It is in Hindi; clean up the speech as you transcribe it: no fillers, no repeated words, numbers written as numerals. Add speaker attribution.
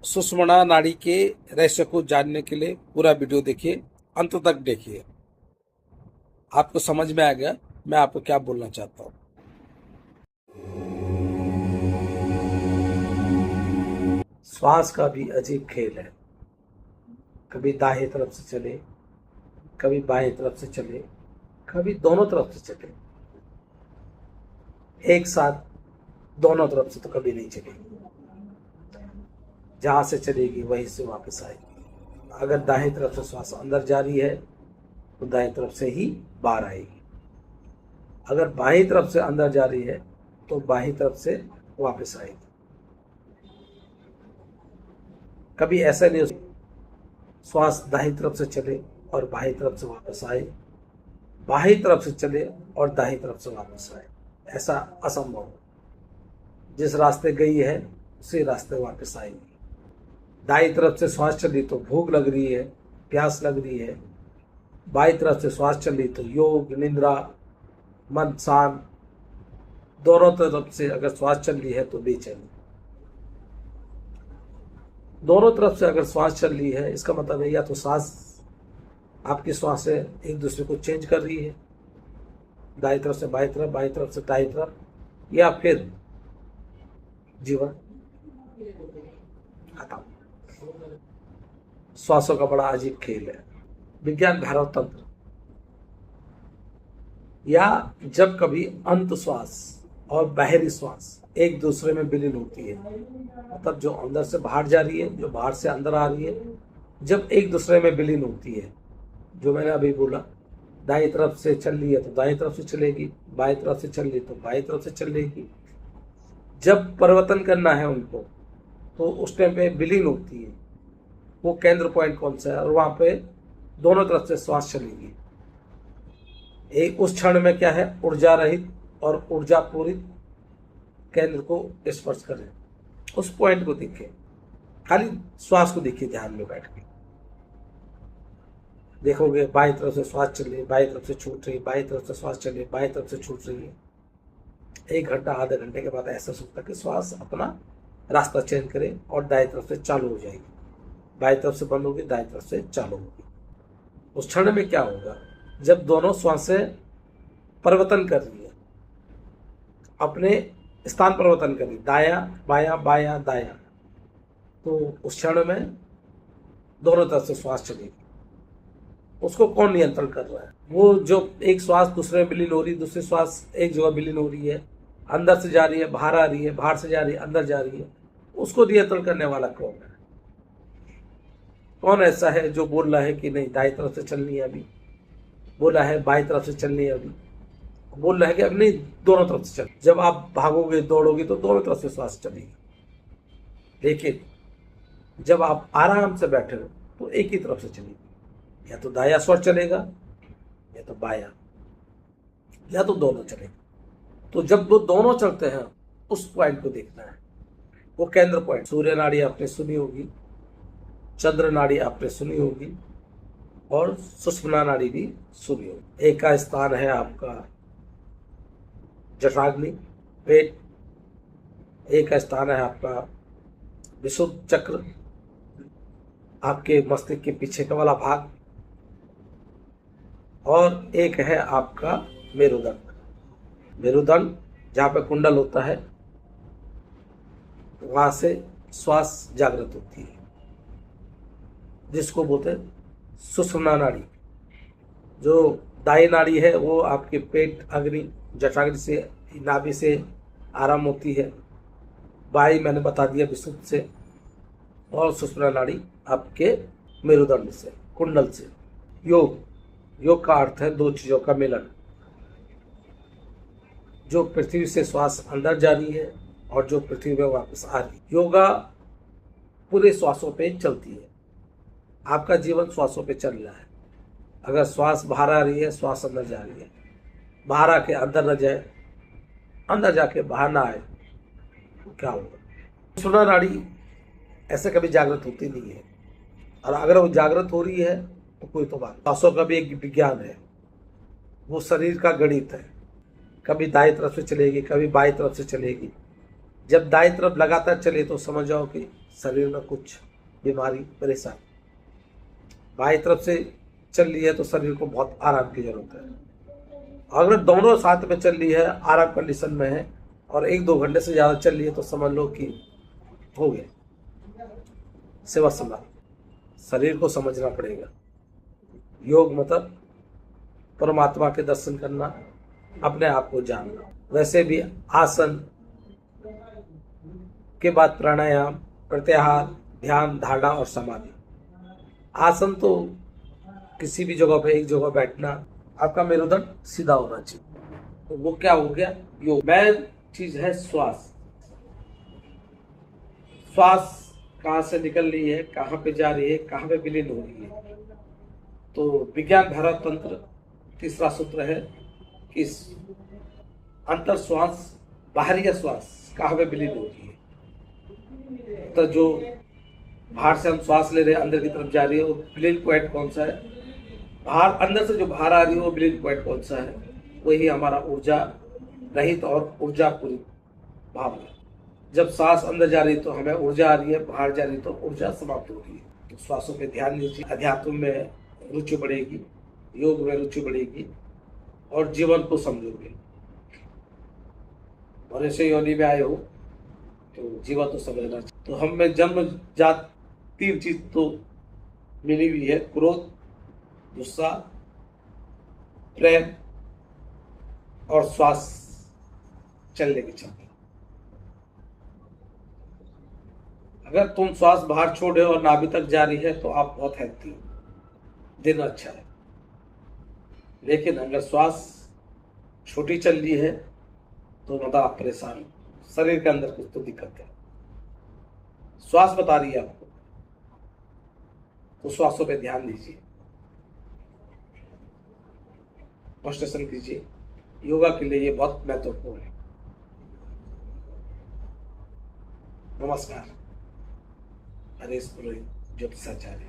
Speaker 1: सुषुम्ना नाड़ी के रहस्य को जानने के लिए पूरा वीडियो देखिए, अंत तक देखिए। आपको समझ में आ गया मैं आपको क्या बोलना चाहता हूँ। श्वास का भी अजीब खेल है। कभी दाहिने तरफ से चले, कभी बाएं तरफ से चले, कभी दोनों तरफ से चले। एक साथ दोनों तरफ से तो कभी नहीं चलेगी। जहां से चलेगी वहीं से वापस आएगी। अगर दाहिनी तरफ से श्वास अंदर जा रही है तो दाहिनी तरफ से ही बाहर आएगी। अगर बाईं तरफ से अंदर जा रही है तो बाईं तरफ से वापस आएगी। कभी ऐसा नहीं श्वास दाहिनी तरफ से चले और बाईं तरफ से वापस आए, बाईं तरफ से चले और दाहिनी तरफ से वापस आए। ऐसा असंभव है। जिस रास्ते गई है उसी रास्ते वापस आएगी। दाईं तरफ से श्वास चली तो भूख लग रही है, प्यास लग रही है। बाईं तरफ से श्वास चली तो योग, निद्रा, मन शांत। दोनों तरफ से अगर श्वास चल रही है तो बेचैनी। दोनों तरफ से अगर श्वास चल रही है इसका मतलब है या तो सांस आपकी श्वासें एक दूसरे को चेंज कर रही है, दाईं तरफ से बाईं तरफ, बाईं तरफ से दाईं तरफ, या फिर जीवन खत्म। श्वासों का बड़ा अजीब खेल है। विज्ञान भैरव तंत्र, या जब कभी अंत श्वास और बाहरी श्वास एक दूसरे में विलीन होती है, मतलब जो अंदर से बाहर जा रही है, जो बाहर से अंदर आ रही है, जब एक दूसरे में विलीन होती है, जो मैंने अभी बोला, दाईं तरफ से चल रही है तो दाईं तरफ से चलेगी, बाईं तरफ से चल रही तो बाईं तरफ से चलेगी। जब परिवर्तन करना है उनको तो उस टाइम पे विलीन होती है। वो केंद्र पॉइंट कौन सा है, और वहां पे दोनों तरफ से श्वास चलेगी। एक उस क्षण में क्या है, ऊर्जा रहित और ऊर्जा पूरित केंद्र को स्पर्श करें। उस पॉइंट को देखिए, खाली श्वास को देखिए ध्यान में बैठ के। देखोगे बाईं तरफ से श्वास चल रही, बाईं तरफ से छूट रही, बाईं तरफ से श्वास चल रही, बाईं तरफ से छूट रही है। 1 घंटा आधे घंटे के बाद ऐसा सोचता कि श्वास अपना रास्ता चेंज करे और दाईं तरफ से चालू हो जाएगी, बाईं तरफ से बंद होगी, दाईं तरफ से चालू होगी। उस क्षण में क्या होगा, जब दोनों श्वासें परिवर्तन कर रही है, अपने स्थान परिवर्तन कर रही, दाया बाया बाया दाया, तो उस क्षण में दोनों तरफ से श्वास चलेगी। उसको कौन नियंत्रण कर रहा है? वो जो एक श्वास दूसरे में विलीन हो रही है, दूसरी श्वास एक जगह विलीन हो रही है, अंदर से जा रही है, बाहर आ रही है, बाहर से जा रही है, अंदर जा रही है, उसको नियंत्रण करने वाला कौन है? कौन ऐसा है जो बोल रहा है कि नहीं दाईं तरफ से चलनी है, अभी बोला है बाईं तरफ से चलनी है, अभी बोल रहा है कि अब नहीं दोनों तरफ से चल। जब आप भागोगे दौड़ोगे तो दोनों तरफ से श्वास चलेगी, लेकिन जब आप आराम से बैठे हो तो एक ही तरफ से चलेगी। या तो दाया श्वास चलेगा या तो बाया, या तो दोनों चलेगा। तो जब वो दोनों चलते हैं उस पॉइंट को देखना है। वो केंद्र पॉइंट, सूर्य नाड़ी आपने सुनी होगी, चंद्र नाड़ी आपने सुनी होगी, और सुषुम्ना नाड़ी भी सुनी होगी। एक का स्थान है आपका जठराग्नि, पेट। एक का स्थान है आपका विशुद्ध चक्र, आपके मस्तिष्क के पीछे का वाला भाग, और एक है आपका मेरुदंड। मेरुदंड जहाँ पे कुंडल होता है, वहां से श्वास जागृत होती है, जिसको बोलते हैं सुषुम्ना नाड़ी। जो दाई नाड़ी है वो आपके पेट, अग्नि, जठराग्नि से, नाभि से आराम होती है। बाई मैंने बता दिया विशुद्ध से, और सुषुम्ना नाड़ी आपके मेरुदंड से, कुंडल से। योग, योग का अर्थ है 2 चीजों का मिलन। जो पृथ्वी से श्वास अंदर जा रही है और जो पृथ्वी में वापस आ रही है। योगा पूरे श्वासों पे चलती है। आपका जीवन श्वासों पे चल रहा है। अगर श्वास बाहर आ रही है, श्वास अंदर जा रही है, बाहर आके अंदर न जाए, अंदर जाके बाहर ना आए, तो क्या होगा? सुषुम्ना नाड़ी ऐसे कभी जागृत होती नहीं है, और अगर वो जागृत हो रही है तो कोई तो बात। श्वासों का भी एक विज्ञान है, वो शरीर का गणित है। कभी दाईं तरफ से चलेगी, कभी बाईं तरफ से चलेगी। जब दाईं तरफ लगातार चले तो समझ जाओ कि शरीर में कुछ बीमारी परेशानी। बाईं तरफ से चल रही है तो शरीर को बहुत आराम की जरूरत है। अगर दोनों साथ में चल रही है, आराम कंडीशन में है और 1-2 घंटे से ज़्यादा चल रही है तो समझ लो कि हो गया सेवा समाधि। शरीर को समझना पड़ेगा। योग मतलब परमात्मा के दर्शन करना, अपने आप को जानना। वैसे भी आसन के बाद प्राणायाम, प्रत्याहार, ध्यान, धारणा और समाधि। आसन तो किसी भी जगह पे एक जगह बैठना, आपका मेरुदंड सीधा होना चाहिए, तो वो क्या हो गया योग। मेन चीज है श्वास। श्वास कहाँ से निकल रही है, कहाँ पे जा रही है, कहाँ पे विलीन हो रही है। तो विज्ञान भैरव तंत्र तीसरा सूत्र है कि अंतर श्वास, बाहरी श्वास कहाँ पे विलीन हो रही है। तो जो बाहर से हम श्वास ले रहे हैं, अंदर की तरफ जा रही है, वो विलीन पॉइंट कौन सा है। बाहर अंदर से जो बाहर आ रही है वो विलीन पॉइंट कौन सा है, वही हमारा ऊर्जा रहित और ऊर्जा पूरी भाव है। जब सांस अंदर जा रही है तो हमें ऊर्जा आ रही है, बाहर जा रही है तो ऊर्जा समाप्त हो रही है। तो श्वासों पे ध्यान दीजिए। अध्यात्म में रुचि बढ़ेगी, योग में रुचि बढ़ेगी और जीवन को समझोगे। मनुष्य योनि में आए हो तो जीवन तो समझना चाहिए। तो हम में जन्म जात 3 चीज तो मिली हुई है, क्रोध, गुस्सा, प्रेम और श्वास चलने की क्षमता। अगर तुम श्वास बाहर छोड़े और नाभि तक जा रही है तो आप बहुत हेल्थी हो, दिन अच्छा है। लेकिन अगर श्वास छोटी चल रही है तो मतलब आप परेशान हो, शरीर के अंदर कुछ तो दिक्कत है। श्वास बता रही है आपको, तो श्वासों पे ध्यान दीजिए, कॉन्सेंट्रेशन कीजिए। योगा के लिए ये बहुत महत्वपूर्ण है। नमस्कार। हरीश पुरोहित, ज्योतिषाचार्य।